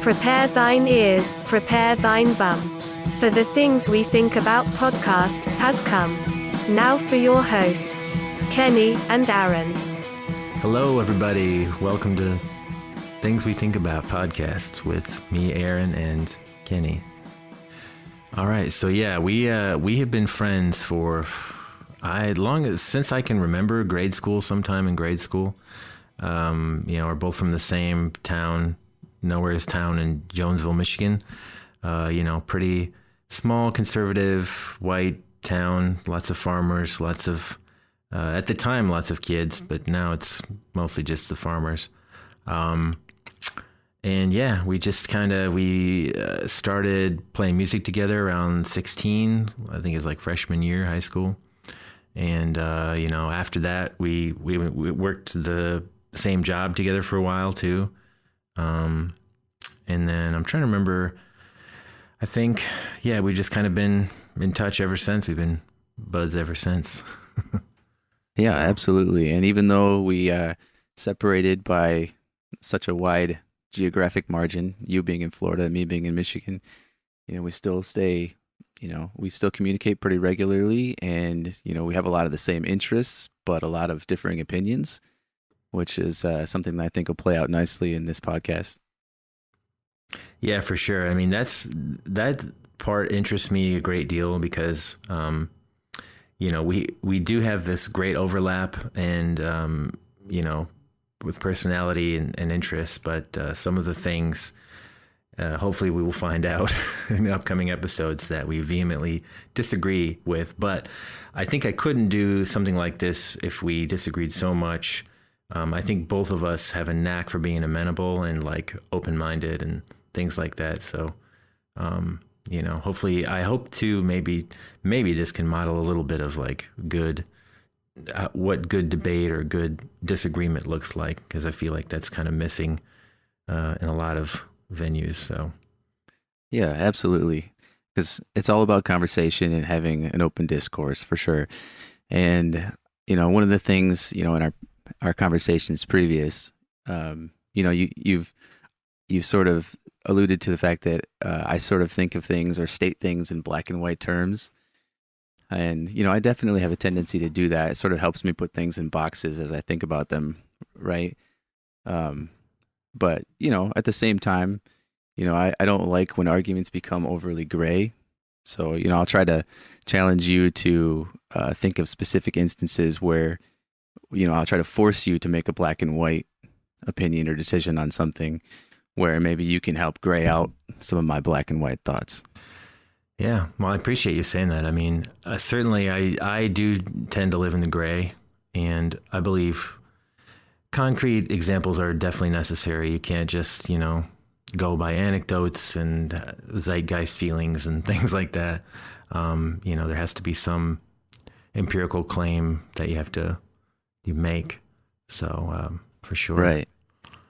Prepare thine ears, prepare thine bum. For the Things We Think About podcast has come. Now for your hosts, Kenny and Aaron. Hello, everybody. Welcome to Things We Think About podcast with me, Aaron, and Kenny. All right, so yeah, we have been friends for since I can remember, grade school. Sometime in grade school, we're both from the same town, Nowhere's town in Jonesville, Michigan. Pretty small, conservative, white town. Lots of farmers. Lots of at the time, lots of kids, but now it's mostly just the farmers. And yeah, we just started playing music together around 16. I think it was like freshman year, high school. And, after that, we worked the same job together for a while too. And then I'm trying to remember, I think, yeah, we've just kind of been in touch ever since. We've been buds ever since. Yeah, absolutely. And even though we separated by such a wide geographic margin, you being in Florida, me being in Michigan, we still stay, we still communicate pretty regularly, and, we have a lot of the same interests, but a lot of differing opinions, which is something that I think will play out nicely in this podcast. Yeah, for sure. I mean, that part interests me a great deal because, we do have this great overlap and, with personality and interests, but some of the things, hopefully we will find out in the upcoming episodes that we vehemently disagree with. But I think I couldn't do something like this if we disagreed so much. I think both of us have a knack for being amenable and like open-minded and things like that. So, hopefully I hope to maybe this can model a little bit of like what good debate or good disagreement looks like, because I feel like that's kind of missing in a lot of venues. So yeah, absolutely, because it's all about conversation and having an open discourse for sure. And one of the things in our conversations previous, you've sort of alluded to the fact that I sort of think of things or state things in black and white terms. And, I definitely have a tendency to do that. It sort of helps me put things in boxes as I think about them, right? But, at the same time, I don't like when arguments become overly gray. So, I'll try to challenge you to think of specific instances where, I'll try to force you to make a black and white opinion or decision on something where maybe you can help gray out some of my black and white thoughts. Yeah, well, I appreciate you saying that. I mean, certainly I do tend to live in the gray, and I believe concrete examples are definitely necessary. You can't just, go by anecdotes and zeitgeist feelings and things like that. There has to be some empirical claim that you make. So for sure. Right.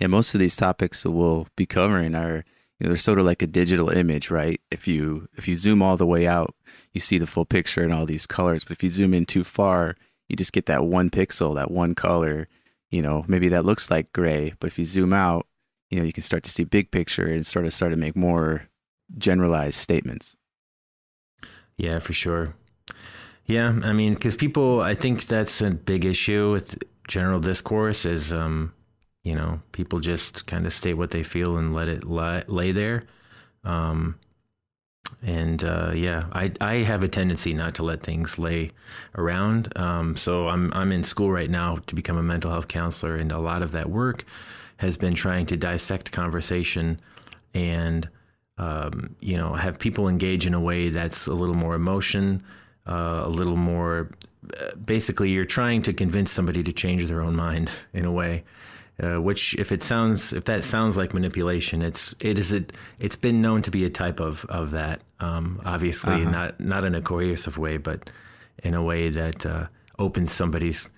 Yeah, most of these topics that we'll be covering are, they're sort of like a digital image, right? If you zoom all the way out, you see the full picture and all these colors. But if you zoom in too far, you just get that one pixel, that one color. Maybe that looks like gray, but if you zoom out, you can start to see big picture and start to make more generalized statements. Yeah, for sure. Yeah, I mean, because I think that's a big issue with general discourse is, people just kind of state what they feel and let it lay there. I have a tendency not to let things lay around. So I'm in school right now to become a mental health counselor, and a lot of that work has been trying to dissect conversation and, have people engage in a way that's a little more emotion, a little more, basically you're trying to convince somebody to change their own mind in a way. Which, if that sounds like manipulation, it's been known to be a type of that. Obviously, not in a coercive way, but in a way that opens somebody's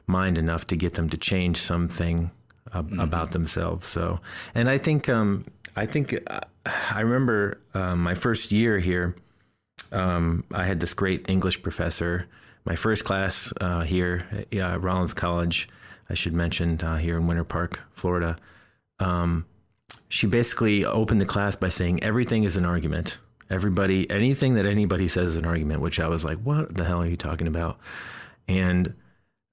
mind enough to get them to change something about themselves. So, and I think I remember my first year here. I had this great English professor. My first class here at Rollins College, I should mention, here in Winter Park, Florida. she basically opened the class by saying everything is an argument. Anything that anybody says is an argument, which I was like, what the hell are you talking about? And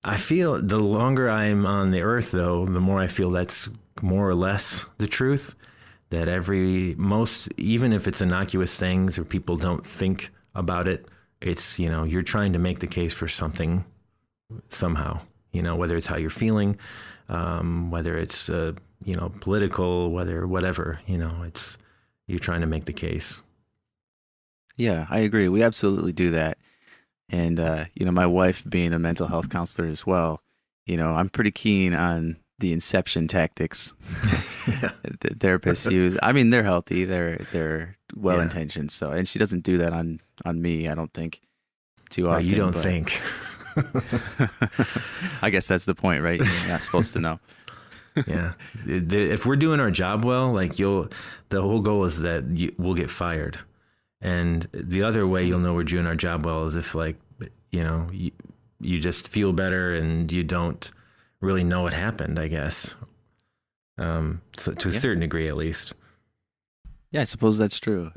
I feel the longer I'm on the earth, though, the more I feel that's more or less the truth. That even if it's innocuous things or people don't think about it, it's, you're trying to make the case for something somehow, whether it's how you're feeling, whether it's, political, whatever, you're trying to make the case. Yeah, I agree. We absolutely do that. And, my wife being a mental health counselor as well, I'm pretty keen on the inception tactics that therapists use. I mean, they're healthy, they're well-intentioned. So, and she doesn't do that on me, I don't think, too often. You don't think. I guess that's the point, right? You're not supposed to know. Yeah. If we're doing our job well, the whole goal is that we'll get fired. And the other way you'll know we're doing our job well is if you just feel better and you don't really know what happened, I guess. So to a certain degree, at least. Yeah, I suppose that's true.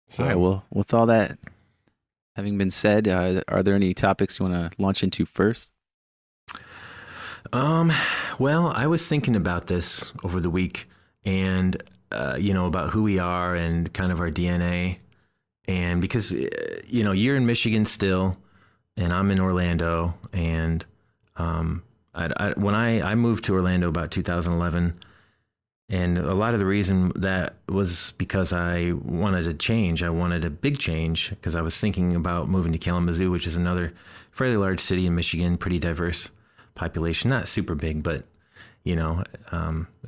So, all right, well, with all that having been said, are there any topics you want to launch into first? Well, I was thinking about this over the week and, about who we are and kind of our DNA. And because, you're in Michigan still and I'm in Orlando. And when I moved to Orlando about 2011, and a lot of the reason that was because I wanted a change. I wanted a big change because I was thinking about moving to Kalamazoo, which is another fairly large city in Michigan, pretty diverse population, not super big, but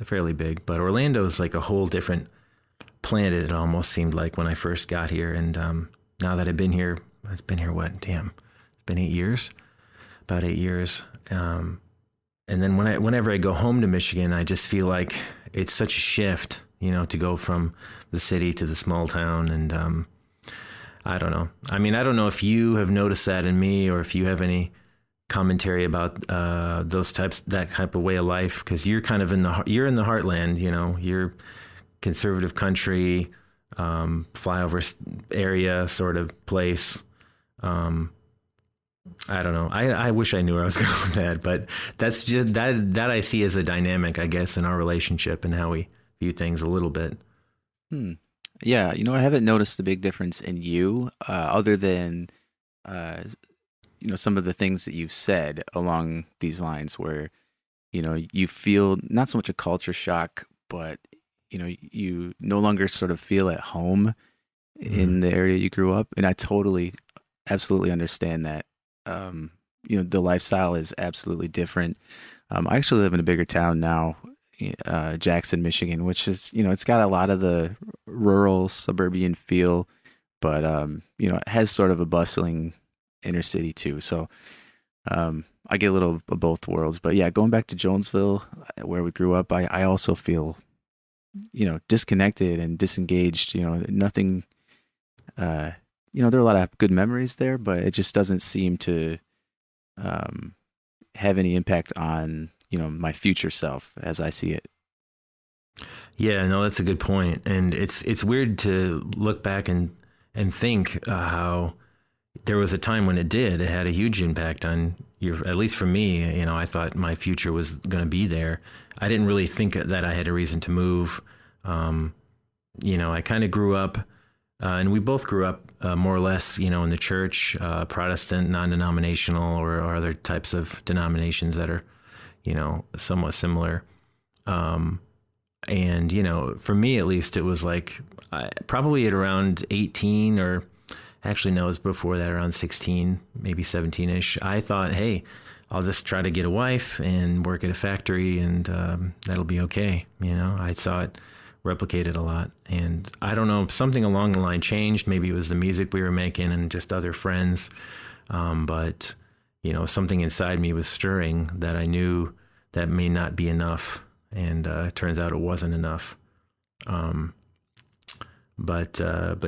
fairly big. But Orlando is like a whole different planet. It almost seemed like when I first got here, and now that I've been here, it's been here it's been 8 years, about 8 years. And then whenever I go home to Michigan, I just feel like it's such a shift, to go from the city to the small town. And I don't know. I mean, I don't know if you have noticed that in me or if you have any commentary about that type of way of life, because you're kind of you're in the heartland, you're conservative country, flyover area sort of place. I don't know. I wish I knew where I was going with that, but that's just that I see as a dynamic, I guess, in our relationship and how we view things a little bit. Yeah, I haven't noticed the big difference in you, other than some of the things that you've said along these lines, where you feel not so much a culture shock, but you no longer sort of feel at home in the area you grew up, and I absolutely understand that. The lifestyle is absolutely different. I actually live in a bigger town now, Jackson, Michigan, which is, it's got a lot of the rural suburban feel, but, it has sort of a bustling inner city too. So, I get a little of both worlds, but yeah, going back to Jonesville, where we grew up, I also feel, disconnected and disengaged, nothing, there are a lot of good memories there, but it just doesn't seem to have any impact on, my future self as I see it. Yeah, no, that's a good point. And it's weird to look back and think how there was a time when it had a huge impact on at least for me, I thought my future was going to be there. I didn't really think that I had a reason to move. I kind of grew up, and we both grew up more or less, in the church, Protestant, non-denominational, or other types of denominations that are, somewhat similar. And, for me, at least, it was like probably at around 18, or actually, no, it was before that, around 16, maybe 17-ish. I thought, hey, I'll just try to get a wife and work at a factory, and that'll be okay. I saw it replicated a lot, and I don't know, something along the line changed. Maybe it was the music we were making and just other friends, but something inside me was stirring that I knew that may not be enough, and it turns out it wasn't enough. But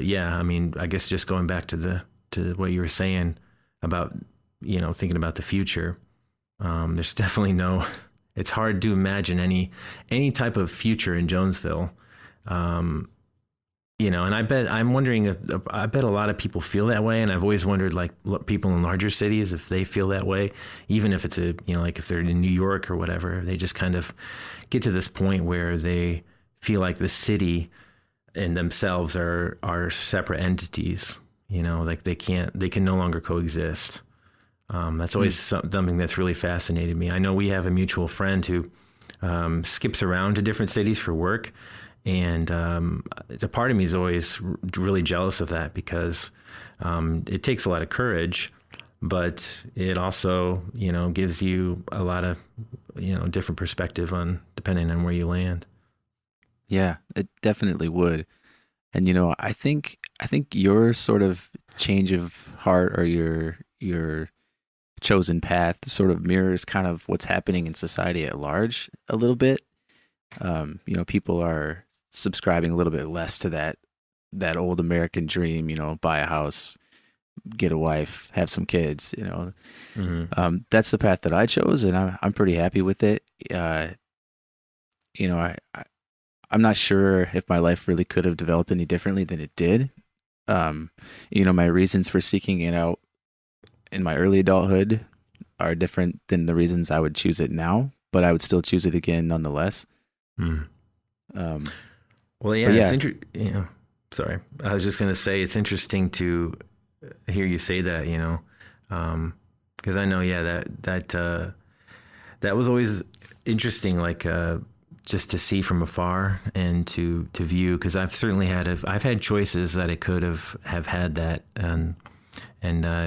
yeah, I mean, I guess just going back to what you were saying about thinking about the future, there's definitely no it's hard to imagine any type of future in Jonesville. You know, and I'm wondering if, I bet a lot of people feel that way. And I've always wondered, like, people in larger cities, if they feel that way, even if it's like if they're in New York or whatever, they just kind of get to this point where they feel like the city and themselves are separate entities, you know, like they can no longer coexist. That's always something that's really fascinated me. I know we have a mutual friend who skips around to different cities for work. And a part of me is always really jealous of that, because it takes a lot of courage, but it also, you know, gives you a lot of, you know, different perspective on depending on where you land. Yeah, it definitely would. And, you know, I think your sort of change of heart, or your chosen path, sort of mirrors kind of what's happening in society at large a little bit. You know, people are subscribing a little bit less to that old American dream, you know, buy a house, get a wife, have some kids, you know. Mm-hmm. That's the path that I chose, and I'm pretty happy with it. You know, I'm not sure if my life really could have developed any differently than it did. You know, my reasons for seeking it out in my early adulthood are different than the reasons I would choose it now, but I would still choose it again nonetheless. Mm. Well, yeah, yeah. Yeah. Sorry, I was just going to say it's interesting to hear you say that, you know, because I know, yeah, that was always interesting, like just to see from afar and to view, because I've certainly I've had choices that I could have had that, and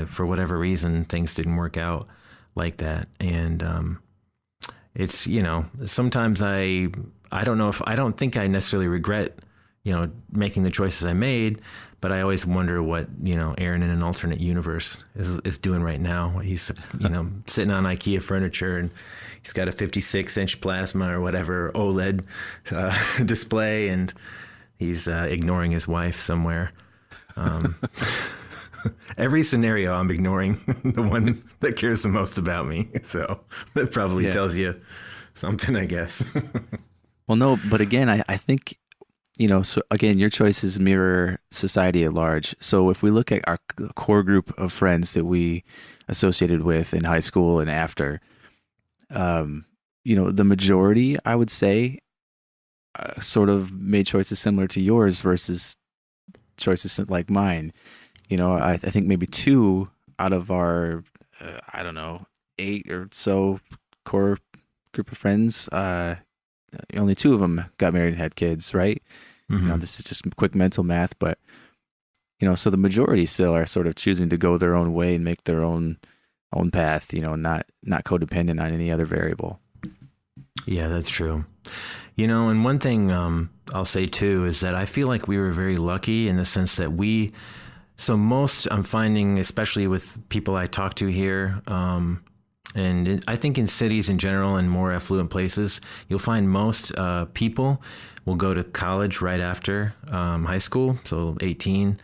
for whatever reason things didn't work out like that, and it's, you know, sometimes I don't think I necessarily regret, you know, making the choices I made, but I always wonder what, you know, Aaron in an alternate universe is doing right now. He's, you know, sitting on IKEA furniture, and he's got a 56-inch plasma or whatever OLED display, and he's ignoring his wife somewhere. Every scenario, I'm ignoring the one that cares the most about me. So that probably tells you something, I guess. Well, no, but again, I think, you know, so again, your choices mirror society at large. So if we look at our core group of friends that we associated with in high school and after, you know, the majority, I would say, sort of made choices similar to yours versus choices like mine. You know, I think maybe 2 out of our, I don't know, 8 or so core group of friends, only 2 of them got married and had kids, right? Mm-hmm. You know, this is just quick mental math, but, you know, so the majority still are sort of choosing to go their own way and make their own path, you know, not codependent on any other variable. Yeah, that's true. You know, and one thing I'll say too is that I feel like we were very lucky in the sense that I'm finding, especially with people I talk to here, and I think in cities in general and more affluent places, you'll find most people will go to college right after high school, so 18.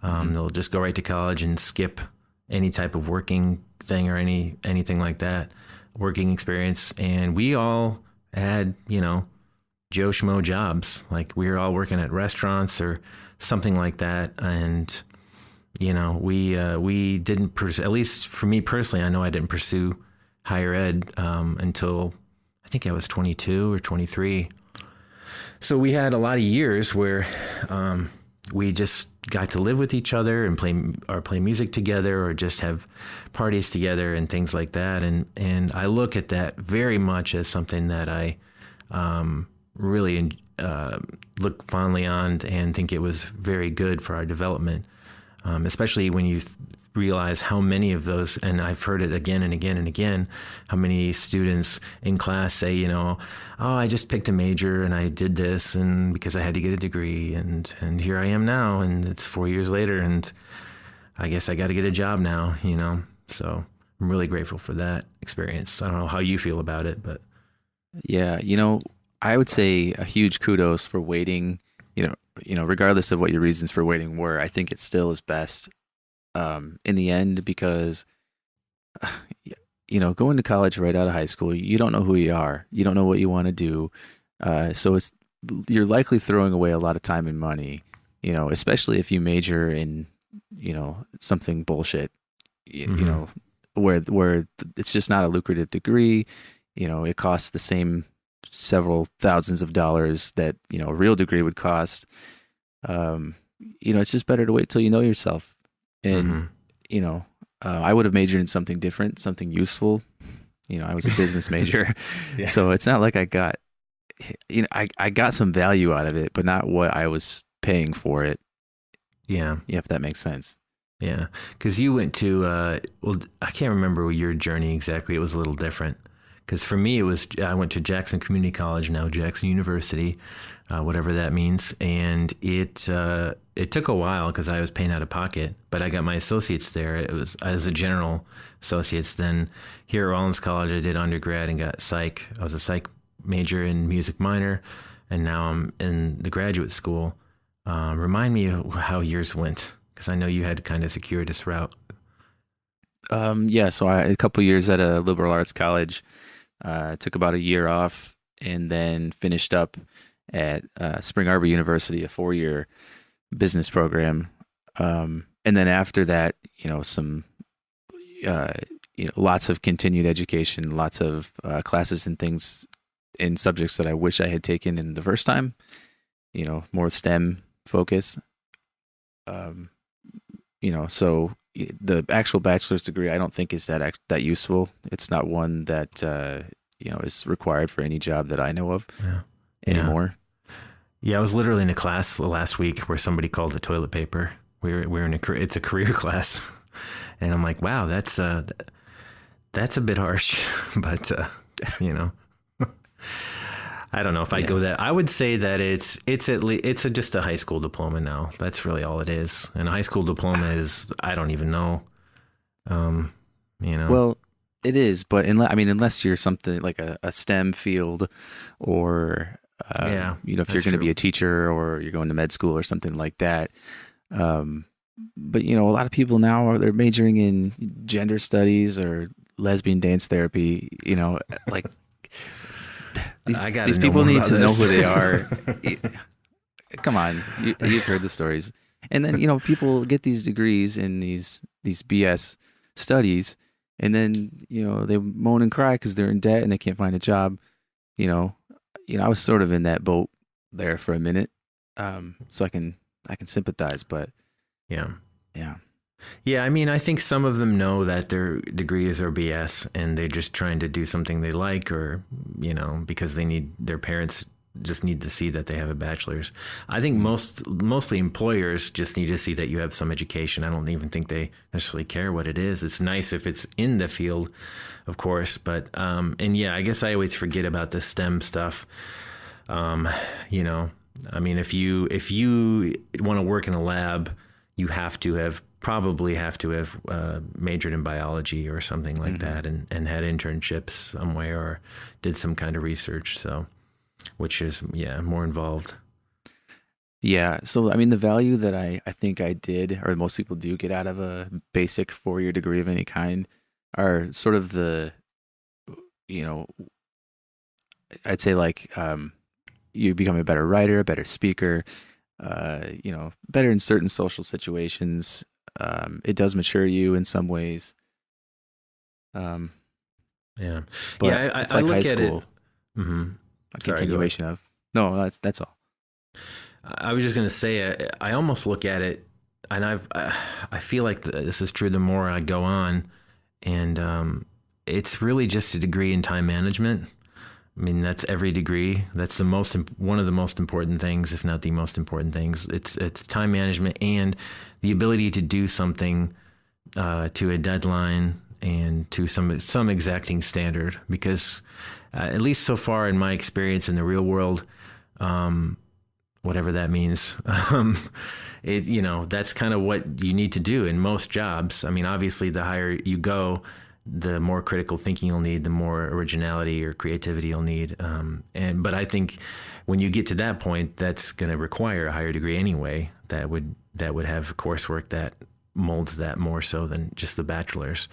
They'll just go right to college and skip any type of working thing or anything like that, working experience. And we all had, you know, Joe Schmo jobs. Like we were all working at restaurants or something like that. And, you know, we didn't, at least for me personally, I know I didn't pursue higher ed until I think I was 22 or 23. So we had a lot of years where we just got to live with each other and play music together, or just have parties together and things like that. And I look at that very much as something that I really look fondly on and think it was very good for our development, especially when you realize how many of those, and I've heard it again and again and again, how many students in class say, you know, oh, I just picked a major and I did this and because I had to get a degree, and here I am now, and it's 4 years later, and I guess I got to get a job now, you know. So I'm really grateful for that experience. I don't know how you feel about it, but yeah, you know, I would say a huge kudos for waiting. You know, regardless of what your reasons for waiting were, I think it still is best in the end, because going to college right out of high school, you don't know who you are. You don't know what you want to do. So you're likely throwing away a lot of time and money, especially if you major in, something bullshit, where it's just not a lucrative degree. It costs the same several thousands of dollars that, a real degree would cost. It's just better to wait till you know yourself. And, I would have majored in something different, something useful. I was a business major. Yeah. So it's not like I got, I got some value out of it, but not what I was paying for it. Yeah. Yeah, if that makes sense. Yeah. Because you went to, I can't remember your journey exactly. It was a little different. Because for me, I went to Jackson Community College, now Jackson University, whatever that means. And it took a while because I was paying out of pocket, but I got my associates there. It was as a general associates. Then here at Rollins College, I did undergrad and got psych. I was a psych major and music minor, and now I'm in the graduate school. Remind me how yours went, because I know you had kind of secured this route. So a couple years at a liberal arts college. Took about a year off and then finished up at Spring Arbor University, a 4-year business program. And then after that, lots of continued education, lots of classes and things in subjects that I wish I had taken in the first time, more STEM focus. So the actual bachelor's degree, I don't think is that useful. It's not one that is required for any job that I know of anymore. Yeah, I was literally in a class last week where somebody called it toilet paper. We're in it's a career class, and I'm like, wow, that's a bit harsh, but I don't know if I go that. I would say that it's just a high school diploma now. That's really all it is. And a high school diploma is, I don't even know. Well, it is, but unless you're something like a STEM field, or if you're going to be a teacher or you're going to med school or something like that. But a lot of people now they're majoring in gender studies or lesbian dance therapy. Like. These people need to know who they are. Come on, you've heard the stories. And then people get these degrees in these BS studies, and then they moan and cry because they're in debt and they can't find a job. I was sort of in that boat there for a minute, so I can sympathize. But yeah. Yeah, I think some of them know that their degrees are BS and they're just trying to do something they like, or, because their parents just need to see that they have a bachelor's. I think mostly employers just need to see that you have some education. I don't even think they necessarily care what it is. It's nice if it's in the field, of course, but, I guess I always forget about the STEM stuff. If you want to work in a lab, you probably have to have majored in biology or something like that, and had internships somewhere or did some kind of research. So, which is, more involved. Yeah. So, the value that I think I did, or most people do get out of a basic 4-year degree of any kind, are sort of the, I'd say like, you become a better writer, a better speaker, better in certain social situations. It does mature you in some ways. I it's like I look high at school. it. Mm-hmm. A continuation of. No, that's all. I was just going to say, I almost look at it, and I feel like this is true the more I go on, and it's really just a degree in time management. That's every degree. That's one of the most important things, if not the most important things. It's time management and the ability to do something to a deadline and to some exacting standard. Because at least so far in my experience in the real world, whatever that means, that's kind of what you need to do in most jobs. Obviously, the higher you go, the more critical thinking you'll need, the more originality or creativity you'll need. But I think when you get to that point, that's going to require a higher degree anyway. That would have coursework that molds that more so than just the bachelor's.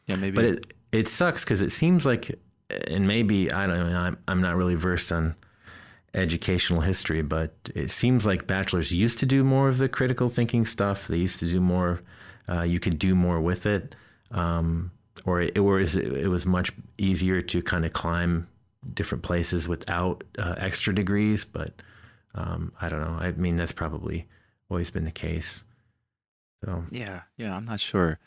Yeah, maybe. But it sucks because it seems like, and maybe, I don't know, I'm not really versed on educational history, but it seems like bachelors used to do more of the critical thinking stuff. They used to do more, you could do more with it. It was much easier to kind of climb different places without extra degrees. But I don't know. I mean, that's probably always been the case. So Yeah, I'm not sure.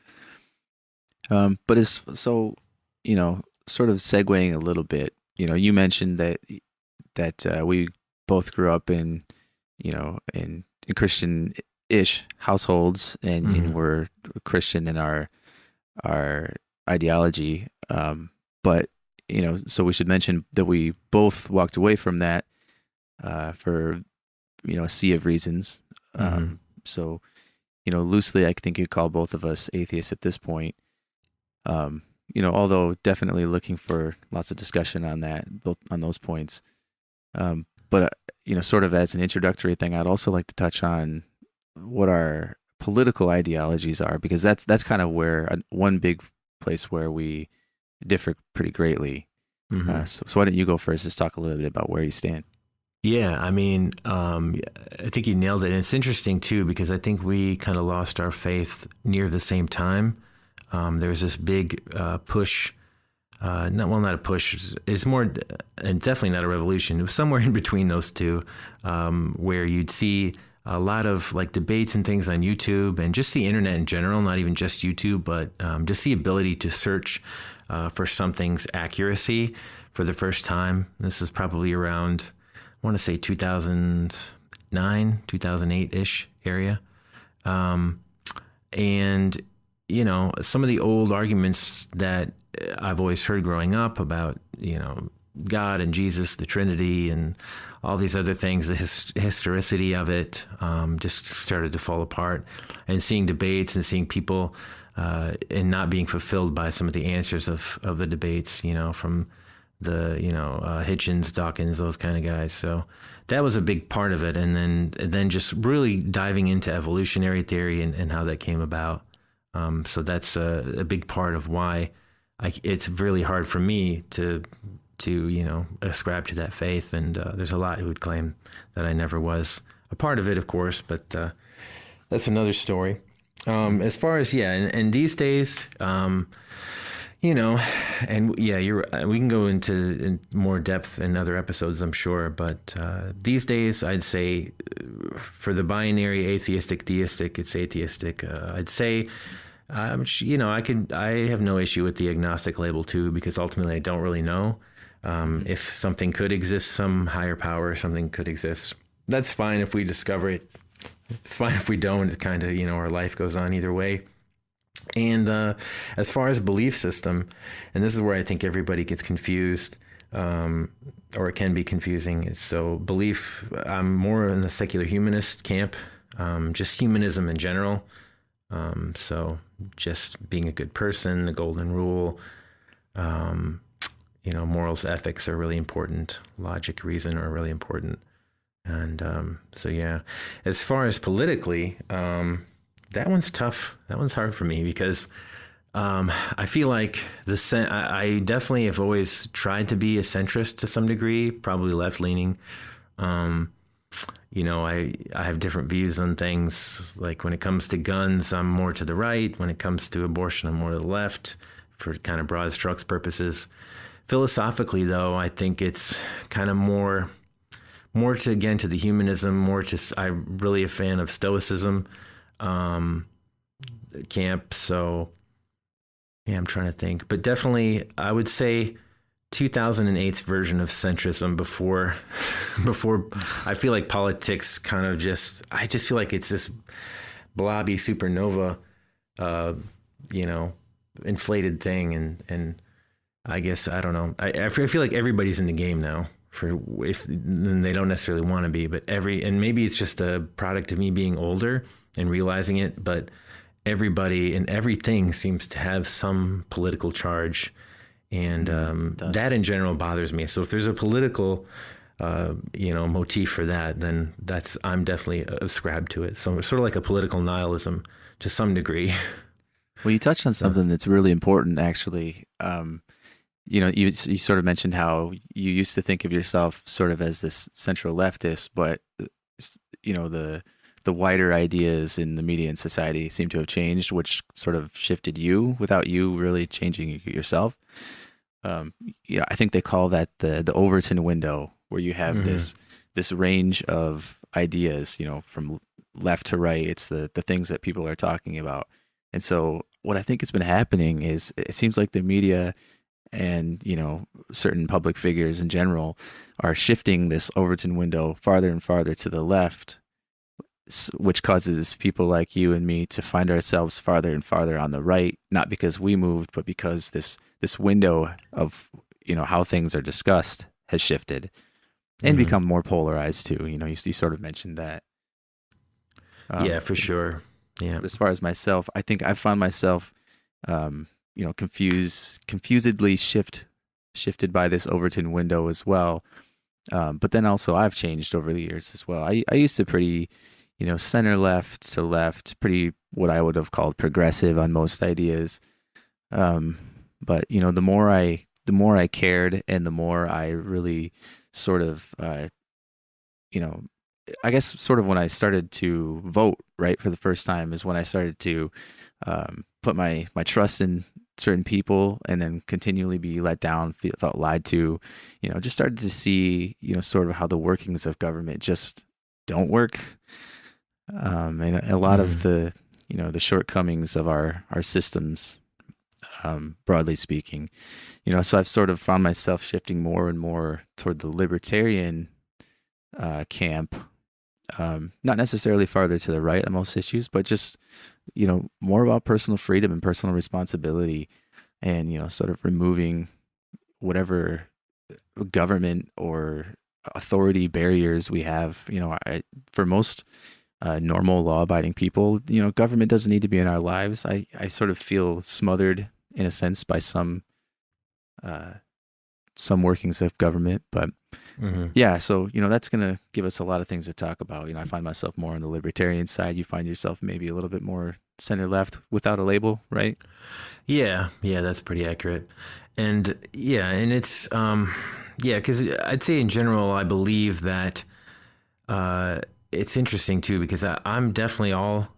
But it's so, sort of segueing a little bit, you mentioned that we both grew up in, in Christian-ish households, and we're Christian in our ideology. But, so we should mention that we both walked away from that for, a sea of reasons. So, loosely, I think you'd call both of us atheists at this point. Although definitely looking for lots of discussion on that, both on those points. But sort of as an introductory thing, I'd also like to touch on what our political ideologies are, because that's kind of where one big place where we differ pretty greatly. So why don't you go first? Just talk a little bit about where you stand. Yeah, I mean, I think you nailed it. And it's interesting, too, because I think we kind of lost our faith near the same time. There was this big push, not a push, it's more, and definitely not a revolution. It was somewhere in between those two, where you'd see a lot of like debates and things on YouTube, and just the internet in general, not even just YouTube, but just the ability to search for something's accuracy for the first time. This is probably around, I want to say 2009, 2008-ish area. And, some of the old arguments that I've always heard growing up about, God and Jesus, the Trinity, and all these other things, the historicity of it just started to fall apart. And seeing debates and seeing people and not being fulfilled by some of the answers of the debates, from the, Hitchens, Dawkins, those kind of guys. So that was a big part of it. And then just really diving into evolutionary theory and how that came about. So that's a big part of why it's really hard for me to ascribe to that faith. And there's a lot who would claim that I never was a part of it, of course, but that's another story. As far as, and these days, and you're right, we can go in more depth in other episodes, I'm sure, but these days I'd say for the binary atheistic, theistic, it's atheistic. I'd say, I have no issue with the agnostic label too, because ultimately I don't really know. If something could exist, some higher power, something could exist. That's fine if we discover it. It's fine if we don't. It kind of, our life goes on either way. And as far as belief system, and this is where I think everybody gets confused, or it can be confusing. So belief, I'm more in the secular humanist camp, just humanism in general. So just being a good person, the golden rule, morals, ethics are really important. Logic, reason are really important. And as far as politically, that one's tough. That one's hard for me because I feel like I definitely have always tried to be a centrist to some degree, probably left-leaning. I have different views on things. Like when it comes to guns, I'm more to the right. When it comes to abortion, I'm more to the left for kind of broad strokes purposes. Philosophically, though, I think it's kind of more to the humanism, I'm really a fan of Stoicism camp. So I'm trying to think, but definitely I would say 2008's version of centrism before I feel like politics kind of I just feel like it's this blobby supernova, inflated thing. And I guess, I don't know. I feel like everybody's in the game now if they don't necessarily want to be, but and maybe it's just a product of me being older and realizing it, but everybody and everything seems to have some political charge. And that in general bothers me. So if there's a political, motif for that, then I'm definitely ascribed to it. So sort of like a political nihilism to some degree. Well, you touched on something that's really important, actually. You sort of mentioned how you used to think of yourself sort of as this central leftist, but the wider ideas in the media and society seem to have changed, which sort of shifted you without you really changing yourself. Yeah, I think they call that the Overton window, where you have this range of ideas, from left to right. It's the things that people are talking about. And so what I think has been happening is it seems like the media and, certain public figures in general are shifting this Overton window farther and farther to the left, which causes people like you and me to find ourselves farther and farther on the right, not because we moved, but because this window of, how things are discussed has shifted and become more polarized too. You sort of mentioned that. Yeah, for sure. Yeah. But as far as myself, I think I found myself, confusedly shifted by this Overton window as well. But then also I've changed over the years as well. I used to pretty, center left to left, pretty what I would have called progressive on most ideas. But the more I cared, and the more I really sort of, I guess sort of when I started to vote, right, for the first time is when I started to put my trust in certain people, and then continually be let down, felt lied to, just started to see, sort of how the workings of government just don't work. And a lot of the shortcomings of our systems, broadly speaking, so I've sort of found myself shifting more and more toward the libertarian camp, not necessarily farther to the right on most issues, but just, more about personal freedom and personal responsibility, and, sort of removing whatever government or authority barriers we have. For most normal law-abiding people, government doesn't need to be in our lives. I sort of feel smothered in a sense by some workings of government, but yeah, so that's gonna give us a lot of things to talk about. I find myself more on the libertarian side. You find yourself maybe a little bit more center left without a label, right? Yeah, that's pretty accurate. And it's because I'd say in general, I believe that it's interesting too, because I'm definitely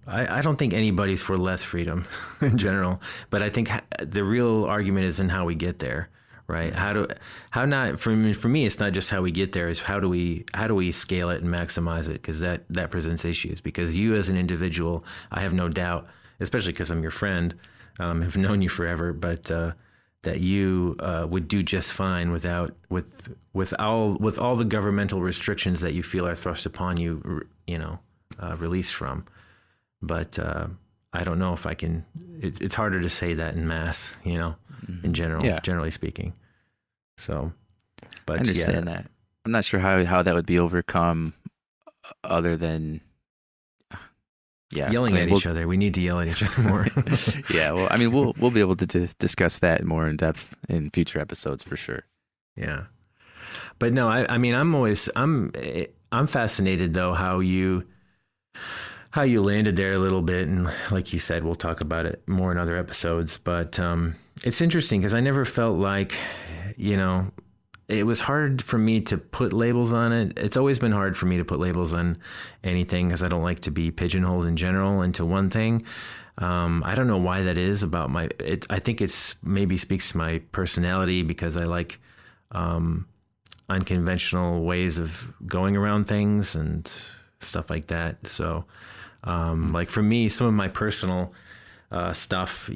I don't think anybody's for less freedom in general, but I think the real argument is in how we get there, right? For me, it's not just how we get there, is how do we scale it and maximize it? Because that presents issues, because you as an individual, I have no doubt, especially because I'm your friend, have known you forever, but that you would do just fine with all the governmental restrictions that you feel are thrust upon you, released from. But I don't know if I can. It's harder to say that in mass, in general, generally speaking. So, but I understand that. I'm not sure how that would be overcome, other than yelling at each other. We need to yell at each other more. Yeah, well, we'll be able to discuss that more in depth in future episodes for sure. Yeah, but no, I'm fascinated though how you landed there a little bit, and like you said, we'll talk about it more in other episodes. But it's interesting because I never felt like, it was hard for me to put labels on it. It's always been hard for me to put labels on anything, because I don't like to be pigeonholed in general into one thing. I don't know why that is about I think it's maybe speaks to my personality, because I like unconventional ways of going around things and stuff like that. So like for me, some of my personal stuff,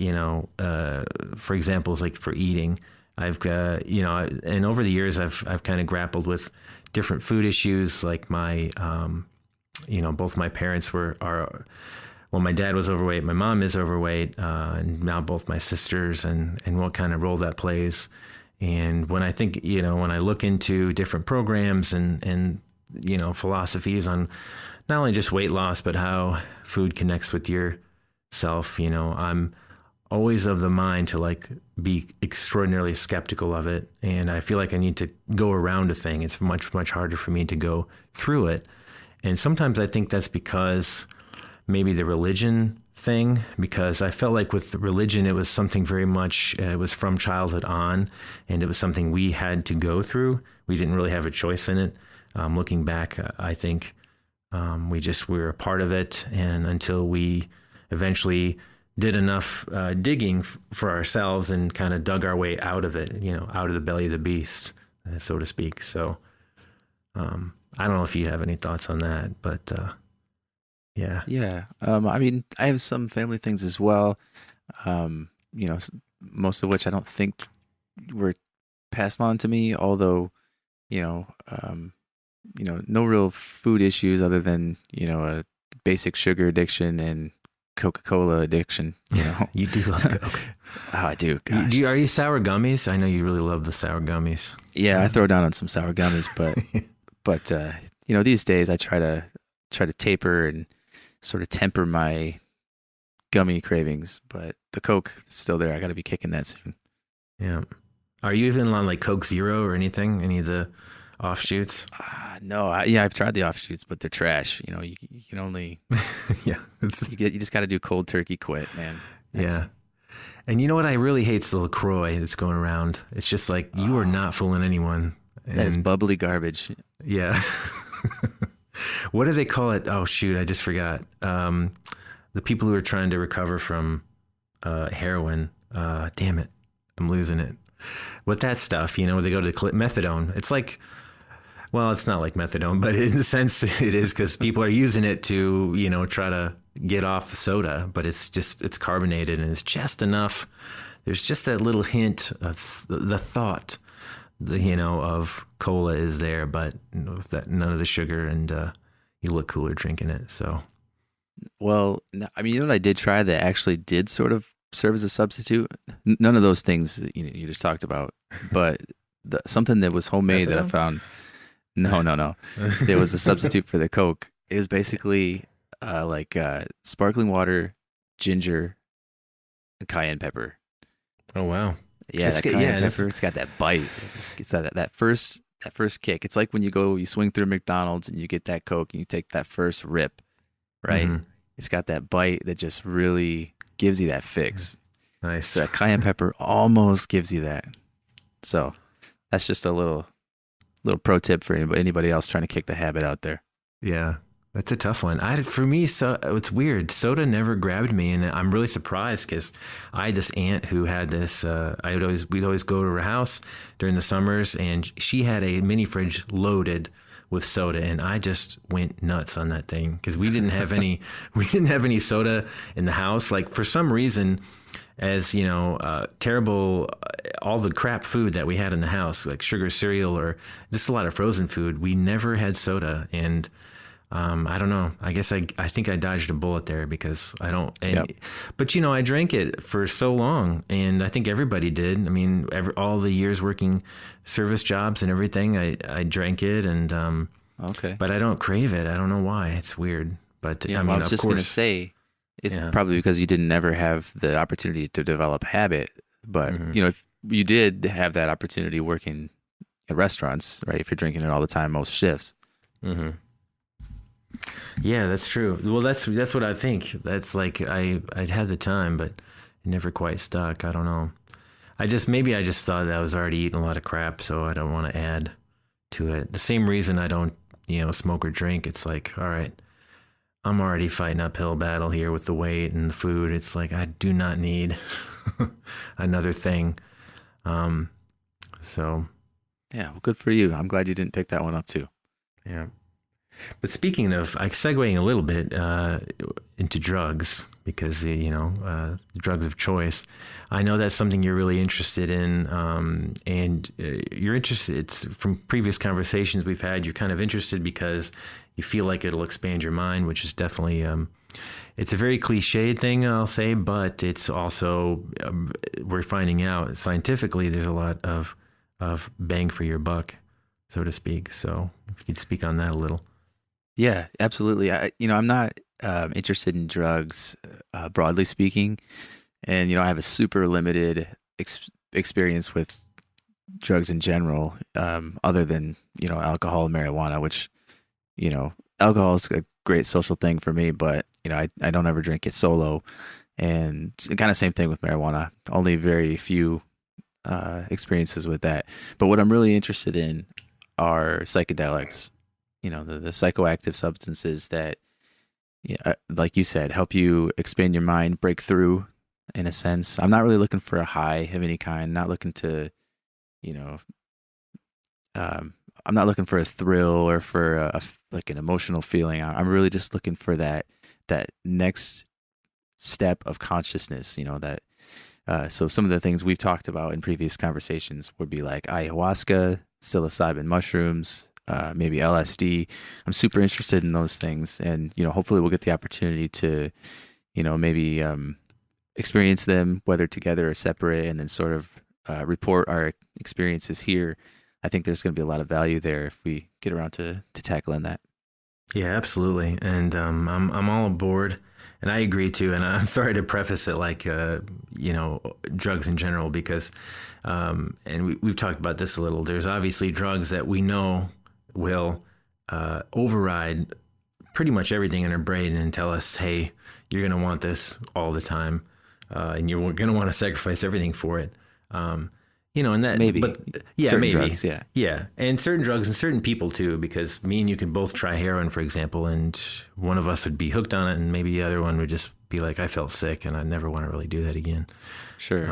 for example, is like for eating. I've and over the years, I've kind of grappled with different food issues. Like my, both my parents my dad was overweight, my mom is overweight, and now both my sisters, and what kind of role that plays. And when I think, when I look into different programs and philosophies on not only just weight loss, but how food connects with yourself, I'm always of the mind to be extraordinarily skeptical of it. And I feel like I need to go around a thing. It's much, much harder for me to go through it. And sometimes I think that's because maybe the religion thing, because I felt like with religion, it was something very much, it was from childhood on, and it was something we had to go through. We didn't really have a choice in it. Looking back, I think we were a part of it, and until we eventually did enough digging for ourselves and kind of dug our way out of it, out of the belly of the beast, so to speak. So I don't know if you have any thoughts on that, but yeah. Yeah. I mean, I have some family things as well. Most of which I don't think were passed on to me, although, no real food issues other than, a basic sugar addiction and Coca-Cola addiction, You do love Coke. Oh, I do. Gosh. Are you sour gummies? I know you really love the sour gummies. Yeah, I throw down on some sour gummies, but these days I try to taper and sort of temper my gummy cravings, but the Coke is still there. I got to be kicking that soon. Yeah. Are you even on like Coke Zero or anything? Any of the offshoots? No. I've tried the offshoots, but they're trash. You can only yeah. you just got to do cold turkey quit, man. Yeah. And you know what? I really hate the LaCroix that's going around. It's just like, you are not fooling anyone. That is bubbly garbage. Yeah. What do they call it? Oh, shoot. I just forgot. The people who are trying to recover from heroin. Damn it. I'm losing it. With that stuff, where they go to the methadone. It's like, well, it's not like methadone, but in a sense it is, because people are using it to, try to get off soda, but it's carbonated and it's just enough. There's just a little hint of the thought, of cola is there, but with that, none of the sugar, and you look cooler drinking it. So, well, I mean, what I did try that actually did sort of serve as a substitute. None of those things that you just talked about, but something that was homemade that I found. No. There was a substitute for the Coke. It was basically sparkling water, ginger, and cayenne pepper. Oh wow! Yeah, cayenne pepper. It's got that bite. It's that first kick. It's like when you swing through McDonald's and you get that Coke and you take that first rip, right? Mm-hmm. It's got that bite that just really gives you that fix. Nice. So that cayenne pepper almost gives you that. So that's just a little pro tip for anybody else trying to kick the habit out there. Yeah, that's a tough one. For me, so it's weird. Soda never grabbed me, and I'm really surprised because I had this aunt who had this. We'd always go to her house during the summers, and she had a mini fridge loaded with soda, and I just went nuts on that thing because we didn't have any. We didn't have any soda in the house. Like, for some reason, as terrible, all the crap food that we had in the house, like sugar cereal or just a lot of frozen food, we never had soda. And I don't know. I guess I think I dodged a bullet there because I don't. But I drank it for so long, and I think everybody did. I mean, all the years working service jobs and everything, I drank it, and okay. But I don't crave it. I don't know why. It's weird. But I was just going to say, it's probably because you didn't ever have the opportunity to develop habit. But if you did have that opportunity working at restaurants, right? If you're drinking it all the time, most shifts. Mm-hmm. Yeah, that's true. Well, that's what I think. That's like I'd had the time, but it never quite stuck. I don't know. I just thought that I was already eating a lot of crap, so I don't want to add to it. The same reason I don't, smoke or drink. It's like, all right, I'm already fighting uphill battle here with the weight and the food. It's like, I do not need another thing. So. Yeah, well, good for you. I'm glad you didn't pick that one up too. Yeah. But speaking of, segueing a little bit into drugs, because, the drugs of choice, I know that's something you're really interested in, and you're interested, it's from previous conversations we've had, you're kind of interested because you feel like it'll expand your mind, which is definitely, it's a very cliched thing, I'll say, but it's also, we're finding out scientifically there's a lot of bang for your buck, so to speak. So if you could speak on that a little. Yeah, absolutely. I'm not interested in drugs, broadly speaking. And, I have a super limited experience with drugs in general, other than, alcohol and marijuana, which, alcohol is great social thing for me, but I don't ever drink it solo. And it's kind of same thing with marijuana. Only very few experiences with that. But what I'm really interested in are psychedelics. The psychoactive substances that, like you said, help you expand your mind, break through. In a sense, I'm not really looking for a high of any kind. Not looking to, I'm not looking for a thrill or for like an emotional feeling. I'm really just looking for that next step of consciousness. So some of the things we've talked about in previous conversations would be like ayahuasca, psilocybin mushrooms, maybe LSD. I'm super interested in those things, and hopefully we'll get the opportunity to, maybe experience them, whether together or separate, and then sort of report our experiences here. I think there's going to be a lot of value there if we get around to tackling that. Yeah, absolutely. And I'm all aboard, and I agree too. And I'm sorry to preface it like drugs in general, because and we've talked about this a little. There's obviously drugs that we know will override pretty much everything in our brain and tell us, hey, you're going to want this all the time. And you're going to want to sacrifice everything for it. And that maybe, but yeah, certain maybe, drugs, yeah, and certain drugs and certain people too, because me and you could both try heroin, for example, and one of us would be hooked on it, and maybe the other one would just be like, I felt sick, and I never want to really do that again. Sure.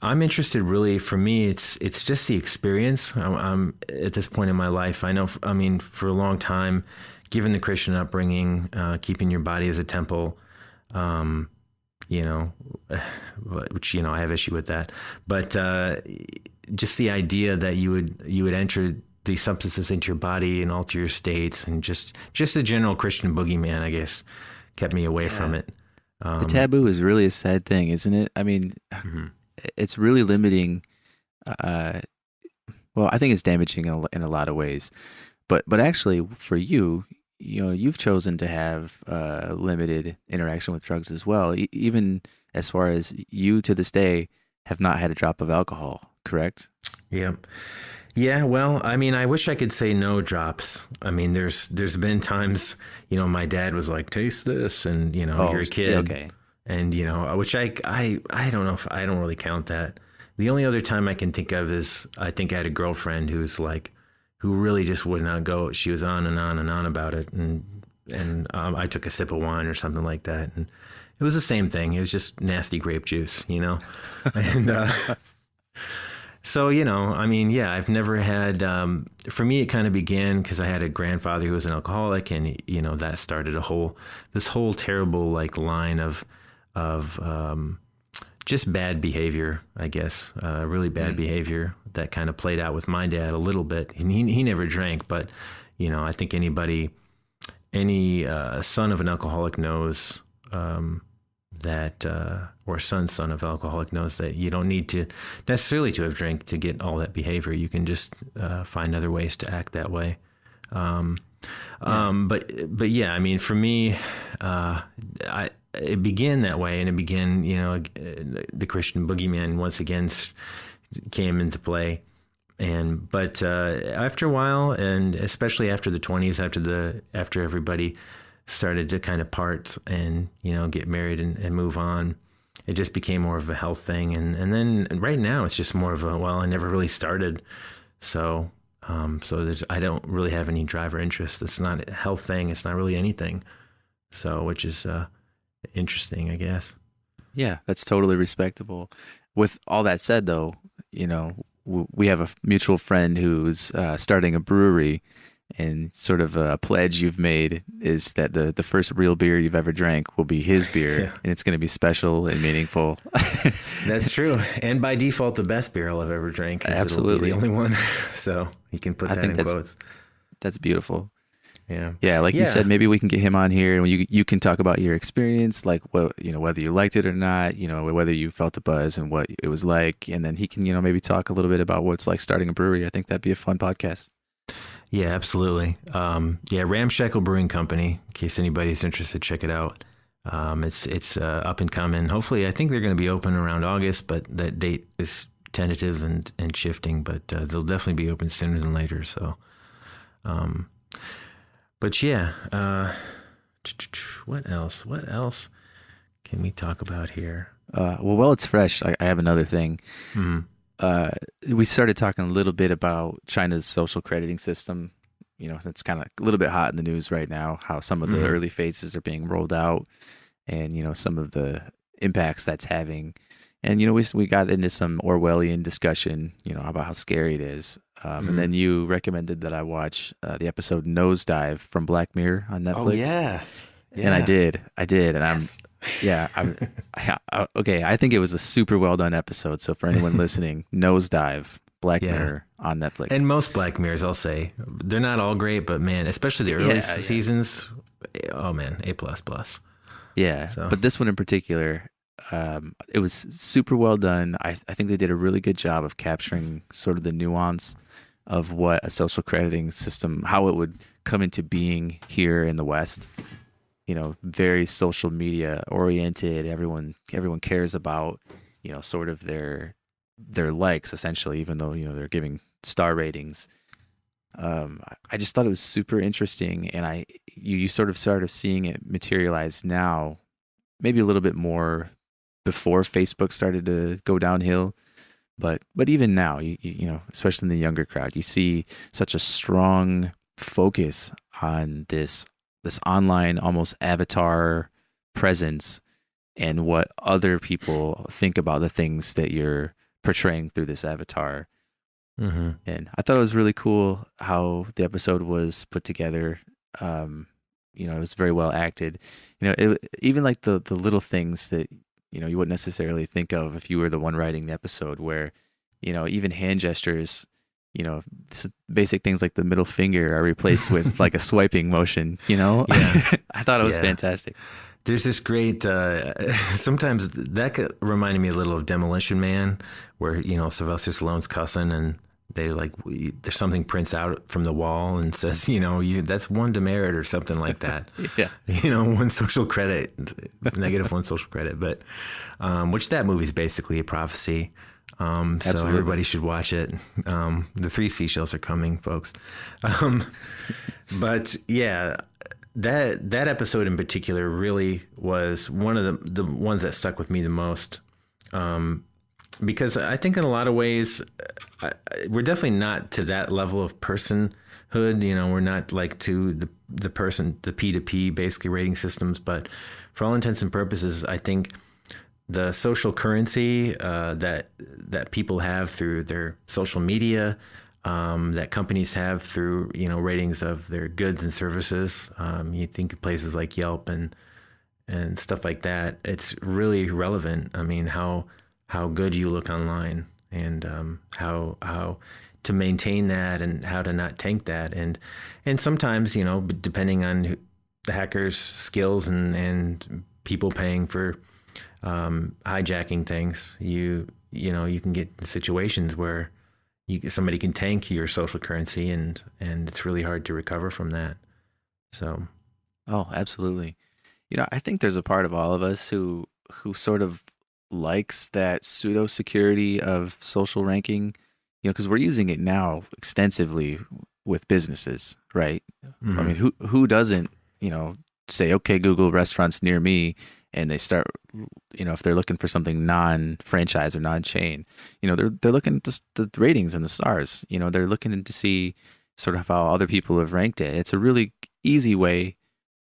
I'm interested. Really, for me, it's just the experience. I'm at this point in my life. I know. I mean, for a long time, given the Christian upbringing, keeping your body as a temple, which I have issue with that. But just the idea that you would enter these substances into your body and alter your states, and just the general Christian boogeyman, I guess, kept me away from it. The taboo is really a sad thing, isn't it? I mean, it's really limiting. I think it's damaging in a lot of ways. But actually, for you, you've chosen to have limited interaction with drugs as well, even as far as you to this day have not had a drop of alcohol, correct? Yeah. Yeah, well, I mean, I wish I could say no drops. I mean, there's been times, my dad was like, taste this, and, you're a kid. Yeah, okay. And, which I don't know if I don't really count that. The only other time I can think of is I think I had a girlfriend who really just would not go. She was on and on and on about it. And I took a sip of wine or something like that. And it was the same thing. It was just nasty grape juice, And so, I mean, yeah, I've never had, for me, it kind of began because I had a grandfather who was an alcoholic, and, that started this whole terrible line of just bad behavior, I guess, really bad behavior that kind of played out with my dad a little bit. And he never drank, but, I think any son of an alcoholic knows that, or son of alcoholic knows that you don't need to necessarily to have drank to get all that behavior. You can just find other ways to act that way. But yeah, I mean, for me, it began that way, and it began, the Christian boogeyman once again came into play. But after a while, and especially after the 20s, after everybody started to kind of part and, get married and move on, it just became more of a health thing. And then right now it's just more of I never really started. So I don't really have any drive or interest. It's not a health thing. It's not really anything. So, which is interesting, I guess. Yeah, that's totally respectable. With all that said, though, we have a mutual friend who's starting a brewery, and sort of a pledge you've made is that the first real beer you've ever drank will be his beer, yeah. And it's going to be special and meaningful. That's true. And by default, the best beer I'll have ever drank. Absolutely. It'll be the only one. So you can put that in quotes. That's beautiful. Yeah. Yeah. Like you said, maybe we can get him on here and you can talk about your experience, like whether you liked it or not, whether you felt the buzz and what it was like. And then he can, maybe talk a little bit about what it's like starting a brewery. I think that'd be a fun podcast. Yeah, absolutely. Ramshackle Brewing Company. In case anybody's interested, check it out. It's up and coming. Hopefully, I think they're going to be open around August, but that date is tentative and shifting. But they'll definitely be open sooner than later. So, But yeah, what else? What else can we talk about here? Well, while it's fresh, I have another thing. Mhm. We started talking a little bit about China's social crediting system. You know, it's kind of a little bit hot in the news right now, how some of the Mhm. early phases are being rolled out and, you know, some of the impacts that's having. And, you know, we got into some Orwellian discussion, you know, about how scary it is. And then you recommended that I watch the episode Nosedive from Black Mirror on Netflix. Oh yeah, And I did. And Yes. okay. I think it was a super well done episode. So for anyone listening, Nosedive, Black Yeah. Mirror on Netflix. And most Black Mirrors, I'll say, they're not all great, but man, especially the early Yeah. seasons. Oh man, A++. Yeah, So- but this one in particular, it was super well done. I think they did a really good job of capturing sort of the nuance of what a social crediting system, how it would come into being here in the West. You know, very social media oriented. Everyone cares about, you know, sort of their likes essentially, even though, you know, they're giving star ratings. I just thought it was super interesting, and you sort of started seeing it materialize now, maybe a little bit more before Facebook started to go downhill, but even now, you know, especially in the younger crowd, you see such a strong focus on this online almost avatar presence and what other people think about the things that you're portraying through this avatar. Mm-hmm. And I thought it was really cool how the episode was put together. You know, it was very well acted. You know, even like the little things that, you know, you wouldn't necessarily think of if you were the one writing the episode, where, you know, even hand gestures, you know, basic things like the middle finger are replaced with like a swiping motion, you know? Yeah. I thought it was Yeah. fantastic. There's this great, sometimes that reminded me a little of Demolition Man, where, you know, Sylvester Stallone's cussing and they're like, there's something prints out from the wall and says, you know, that's one demerit or something like that. Yeah. You know, one social credit, negative one social credit. But, which that movie is basically a prophecy. So Absolutely. everybody should watch it. The 3 seashells are coming, folks. But yeah, that episode in particular really was one of the ones that stuck with me the most. Because I think in a lot of ways, we're definitely not to that level of personhood. You know, we're not like to the person, the P2P basically rating systems. But for all intents and purposes, I think the social currency that people have through their social media, that companies have through, you know, ratings of their goods and services. You think of places like Yelp and stuff like that. It's really relevant. I mean, how good you look online, and how to maintain that, and how to not tank that, and sometimes, you know, depending on the hackers' skills and people paying for hijacking things, you know, you can get situations where somebody can tank your social currency, and it's really hard to recover from that. So, Oh, absolutely. You know, I think there's a part of all of us who sort of likes that pseudo security of social ranking, you know, because we're using it now extensively with businesses, right? I mean, who doesn't, you know, say, okay, Google restaurants near me, and they start, you know, if they're looking for something non-franchise or non-chain, you know, they're looking at the ratings and the stars, you know, they're looking to see sort of how other people have ranked it. It's a really easy way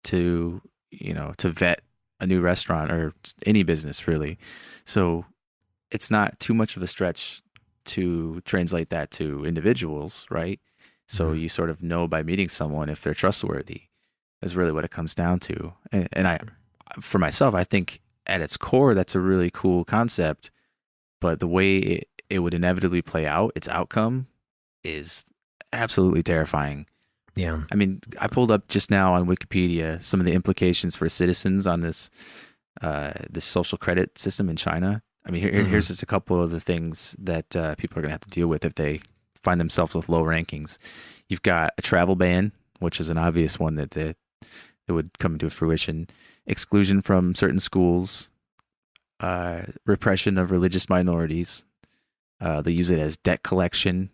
to, you know, to vet a new restaurant or any business, really. So it's not too much of a stretch to translate that to individuals, right? So you sort of know by meeting someone if they're trustworthy, is really what it comes down to. And I, for myself, I think at its core, that's a really cool concept, but the way it would inevitably play out, its outcome is absolutely terrifying. yeah. I mean, I pulled up just now on Wikipedia some of the implications for citizens on this social credit system in China. I mean, here's just a couple of the things that people are going to have to deal with if they find themselves with low rankings. You've got a travel ban, which is an obvious one that would come to fruition. Exclusion from certain schools, repression of religious minorities. They use it as debt collection.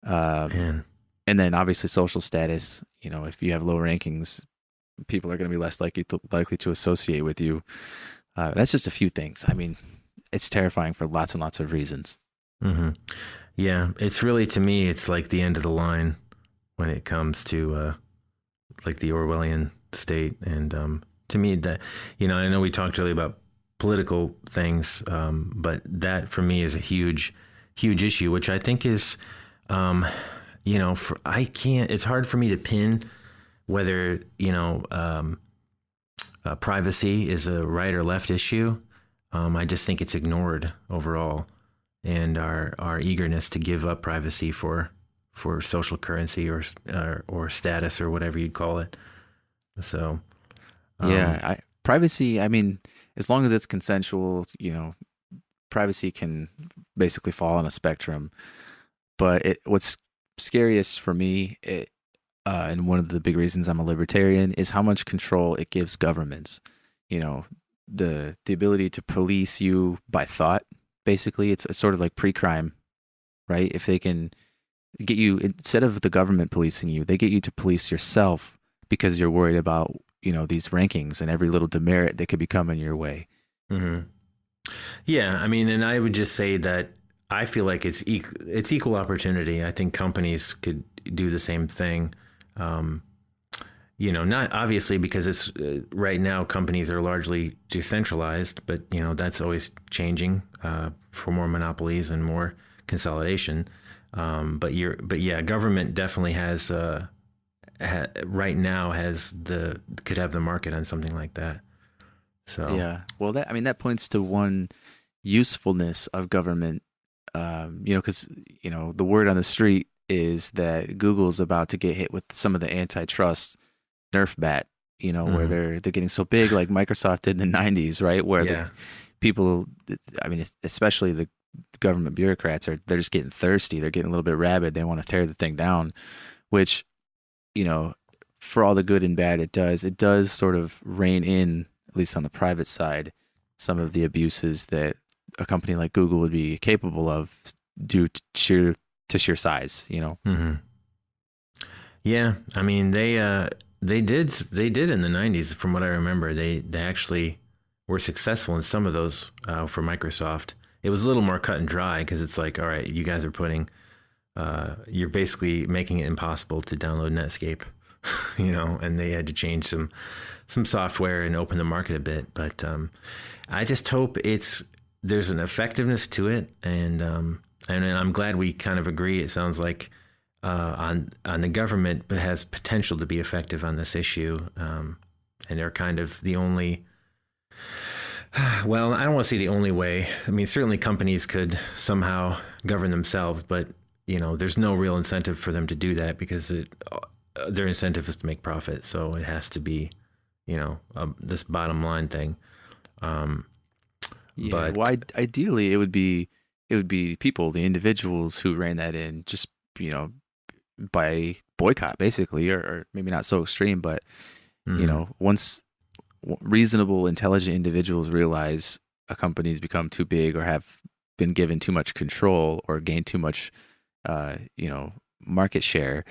Man. And then obviously social status, if you have low rankings, people are going to be less likely to associate with you. That's just a few things. I mean, it's terrifying for lots and lots of reasons. Mm-hmm. Yeah, it's really, to me, it's like the end of the line when it comes to like the Orwellian state. And to me, that, I know we talked earlier about political things, but that for me is a huge issue, which I think is, it's hard for me to pin whether, privacy is a right or left issue. I just think it's ignored overall, and our eagerness to give up privacy for social currency or status or whatever you'd call it. So, privacy. I mean, as long as it's consensual, privacy can basically fall on a spectrum. But what's scariest for me, and one of the big reasons I'm a libertarian, is how much control it gives governments. The ability to police you by thought. Basically, it's sort of like pre-crime, right? If they can get you, instead of the government policing you, they get you to police yourself because you're worried about, these rankings and every little demerit that could be coming your way. Mm-hmm. Yeah, I mean, and I would just say that I feel like it's equal opportunity. I think companies could do the same thing. Not obviously because it's right now companies are largely decentralized, but that's always changing for more monopolies and more consolidation. But government definitely has right now could have the market on something like that. So yeah, well, that points to one usefulness of government. Because the word on the street is that Google's about to get hit with some of the antitrust Nerf bat, where they're getting so big, like Microsoft did in the 90s, right? Where the people, I mean, especially the government bureaucrats, they're just getting thirsty. They're getting a little bit rabid. They want to tear the thing down, which, for all the good and bad it does sort of rein in, at least on the private side, some of the abuses that a company like Google would be capable of due to sheer size, Mm-hmm. Yeah, I mean, they did in the 90s, from what I remember. They actually were successful in some of those for Microsoft. It was a little more cut and dry because it's like, all right, you guys are you're basically making it impossible to download Netscape, and they had to change some software and open the market a bit. But I just hope there's an effectiveness to it, and I'm glad we kind of agree. It sounds like on the government, but has potential to be effective on this issue, and they're kind of the only. Well, I don't want to say the only way. I mean, certainly companies could somehow govern themselves, but there's no real incentive for them to do that because their incentive is to make profit. So it has to be, this bottom line thing. But ideally it would be people, the individuals who ran that in, just by boycott, basically, or maybe not so extreme, but once reasonable, intelligent individuals realize a company's become too big or have been given too much control or gained too much, market share,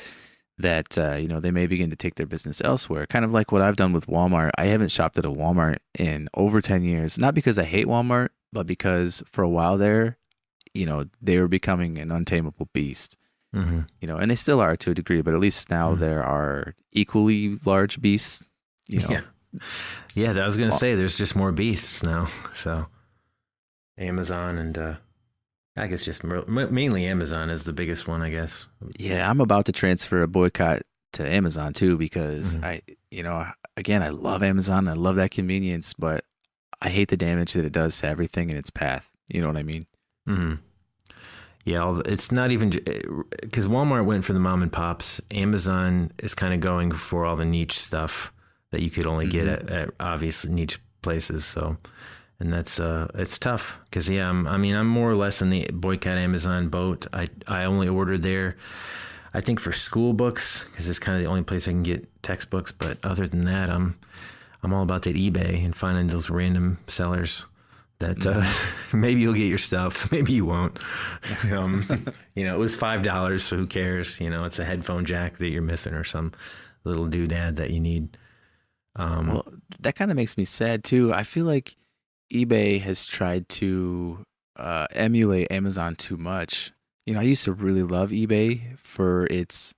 that they may begin to take their business elsewhere. Kind of like what I've done with Walmart. I haven't shopped at a Walmart in over 10 years, not because I hate Walmart, but because for a while there, they were becoming an untamable beast. Mm-hmm. And they still are to a degree, but at least now there are equally large beasts. Yeah, I was going to say there's just more beasts now. So Amazon and I guess just mainly Amazon is the biggest one, I guess. Yeah, I'm about to transfer a boycott to Amazon too because I love Amazon. I love that convenience, but I hate the damage that it does to everything in its path. You know what I mean? Mm-hmm. Yeah, it's not even because Walmart went for the mom and pops. Amazon is kind of going for all the niche stuff that you could only get at obvious niche places. So, and that's it's tough because I'm more or less in the boycott Amazon boat. I only ordered there, I think, for school books because it's kind of the only place I can get textbooks. But other than that, I'm all about that eBay and finding those random sellers. that maybe you'll get your stuff, maybe you won't. It was $5, so who cares? It's a headphone jack that you're missing or some little doodad that you need. Well, that kind of makes me sad too. I feel like eBay has tried to emulate Amazon too much. I used to really love eBay for its,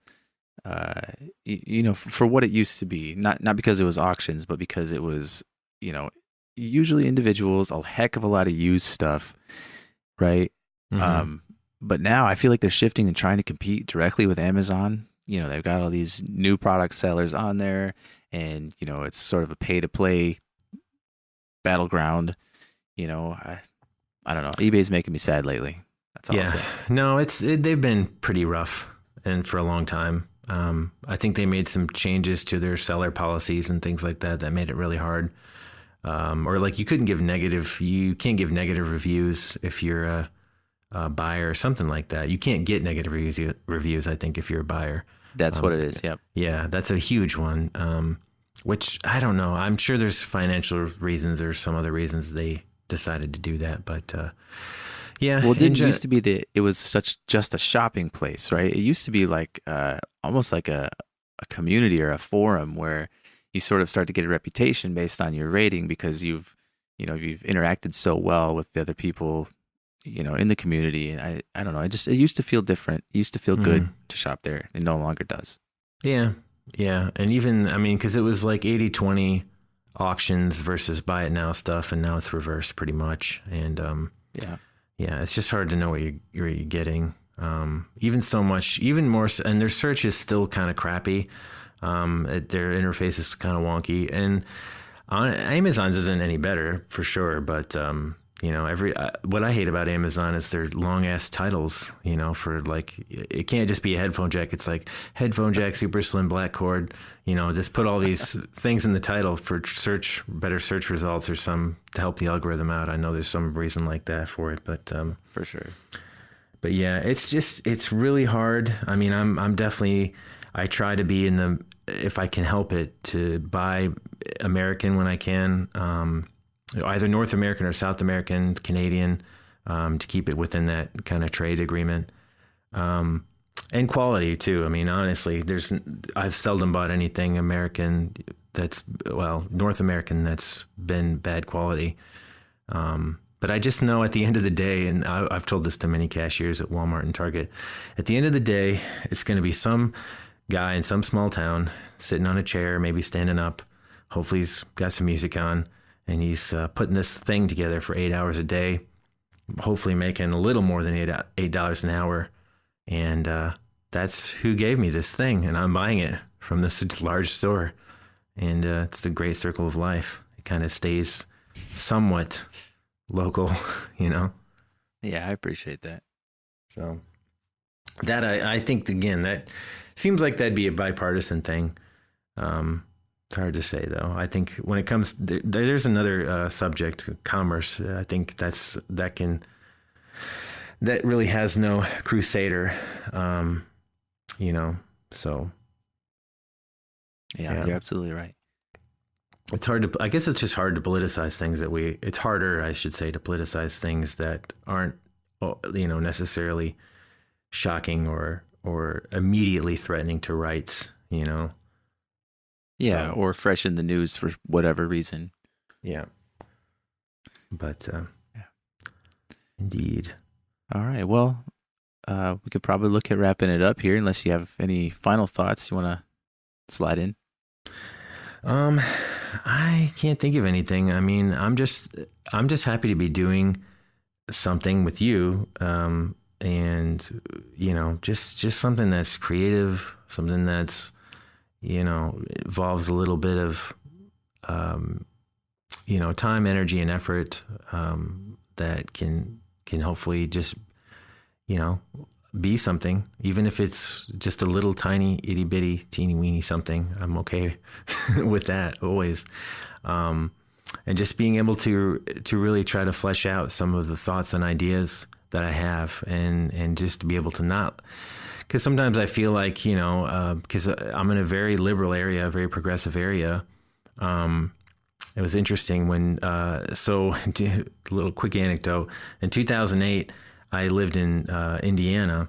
for what it used to be. Not because it was auctions, but because it was, usually individuals, a heck of a lot of used stuff, right? Mm-hmm. But now I feel like they're shifting and trying to compete directly with Amazon. They've got all these new product sellers on there, and it's sort of a pay-to-play battleground. I don't know. eBay's making me sad lately. That's all I'll say. No, they've been pretty rough and for a long time. I think they made some changes to their seller policies and things like that made it really hard. Or like you can't give negative reviews if you're a buyer or something like that. You can't get negative reviews, I think, if you're a buyer. That's what it is. Yep. Yeah, that's a huge one. Which I don't know. I'm sure there's financial reasons or some other reasons they decided to do that, but yeah. Well, it used to be it was just a shopping place, right? It used to be like almost like a community or a forum where you sort of start to get a reputation based on your rating because you've interacted so well with the other people, in the community. And I don't know. It used to feel different. It used to feel good to shop there. It no longer does. Yeah. Yeah. And even, because it was like 80-20 auctions versus buy it now stuff. And now it's reversed pretty much. And, yeah, it's just hard to know what you're getting. Even more, and their search is still kind of crappy. Their interface is kind of wonky, and Amazon's isn't any better for sure. But what I hate about Amazon is their long ass titles. For like, it can't just be a headphone jack. It's like headphone jack, super slim black cord. Just put all these things in the title for better search results or some to help the algorithm out. I know there's some reason like that for it, but for sure. But yeah, it's really hard. I'm definitely, I try to be if I can help it, to buy American when I can, either North American or South American, Canadian, to keep it within that kind of trade agreement. And quality too. Honestly, I've seldom bought anything American North American that's been bad quality. But I just know at the end of the day, and I've told this to many cashiers at Walmart and Target, at the end of the day, it's going to be some guy in some small town sitting on a chair, maybe standing up. Hopefully he's got some music on, and he's putting this thing together for 8 hours a day, hopefully making a little more than $8 an hour. And that's who gave me this thing, and I'm buying it from this large store. And it's a great circle of life. It kind of stays somewhat local, Yeah, I appreciate that. So that I think, again, that seems like that'd be a bipartisan thing. It's hard to say, though. I think when it comes, there's another subject, commerce. I think that really has no crusader, so. Yeah, you're absolutely right. It's hard I guess it's just hard to politicize things it's harder, I should say, to politicize things that aren't, necessarily shocking or immediately threatening to rights, Yeah, so, or fresh in the news for whatever reason. Yeah. But, indeed. All right. Well, we could probably look at wrapping it up here, unless you have any final thoughts you want to slide in. I can't think of anything. I'm just happy to be doing something with you. And just something that's creative, something that's, involves a little bit of, time, energy, and effort, that can hopefully just, be something, even if it's just a little tiny itty bitty teeny weeny something. I'm okay with that always. And just being able to really try to flesh out some of the thoughts and ideas that I have, and just to be able to not, because sometimes I feel like, because I'm in a very liberal area, a very progressive area, it was interesting when, so a little quick anecdote. In 2008, I lived in Indiana,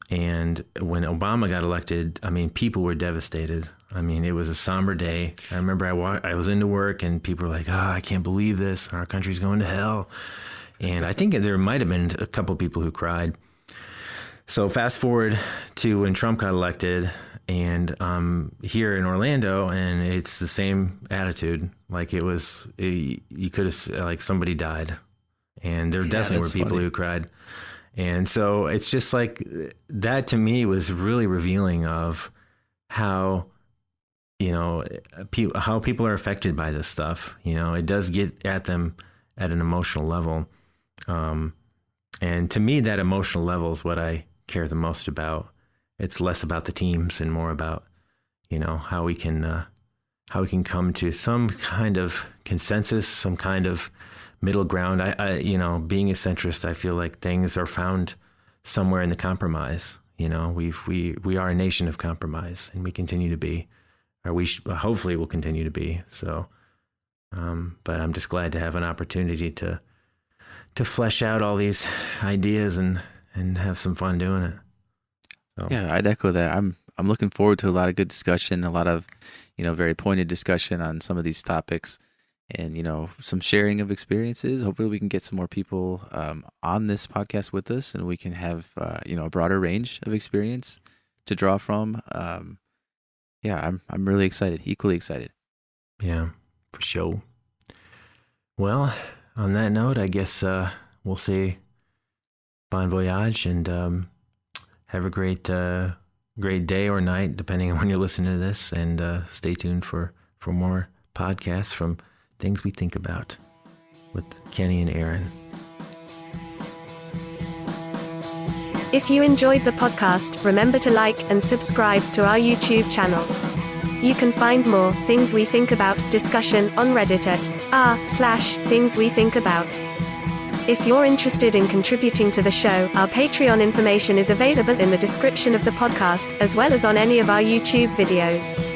and when Obama got elected, I mean, people were devastated. I mean, it was a somber day. I remember I was into work, and people were like, "Oh, I can't believe this. Our country's going to hell." And I think there might have been a couple of people who cried. So fast forward to when Trump got elected, and here in Orlando, and it's the same attitude. Like you could have, like, somebody died, and there definitely were people who cried. And so it's just like that, to me, was really revealing of how, how people are affected by this stuff. It does get at them at an emotional level. And to me, that emotional level is what I care the most about. It's less about the teams and more about, how we can come to some kind of consensus, some kind of middle ground. I being a centrist, I feel like things are found somewhere in the compromise. We are a nation of compromise, and we continue to be, or hopefully will continue to be. So, but I'm just glad to have an opportunity to flesh out all these ideas and have some fun doing it. So. Yeah, I'd echo that. I'm looking forward to a lot of good discussion, a lot of, very pointed discussion on some of these topics, and, some sharing of experiences. Hopefully we can get some more people on this podcast with us, and we can have, a broader range of experience to draw from. Yeah, I'm really excited, equally excited. Yeah, for sure. Well, on that note, I guess we'll say bon voyage, and have a great day or night, depending on when you're listening to this, and stay tuned for more podcasts from Things We Think About with Kenny and Aaron. If you enjoyed the podcast, remember to like and subscribe to our YouTube channel. You can find more Things We Think About discussion on Reddit at r/thingswethinkabout. If you're interested in contributing to the show, our Patreon information is available in the description of the podcast, as well as on any of our YouTube videos.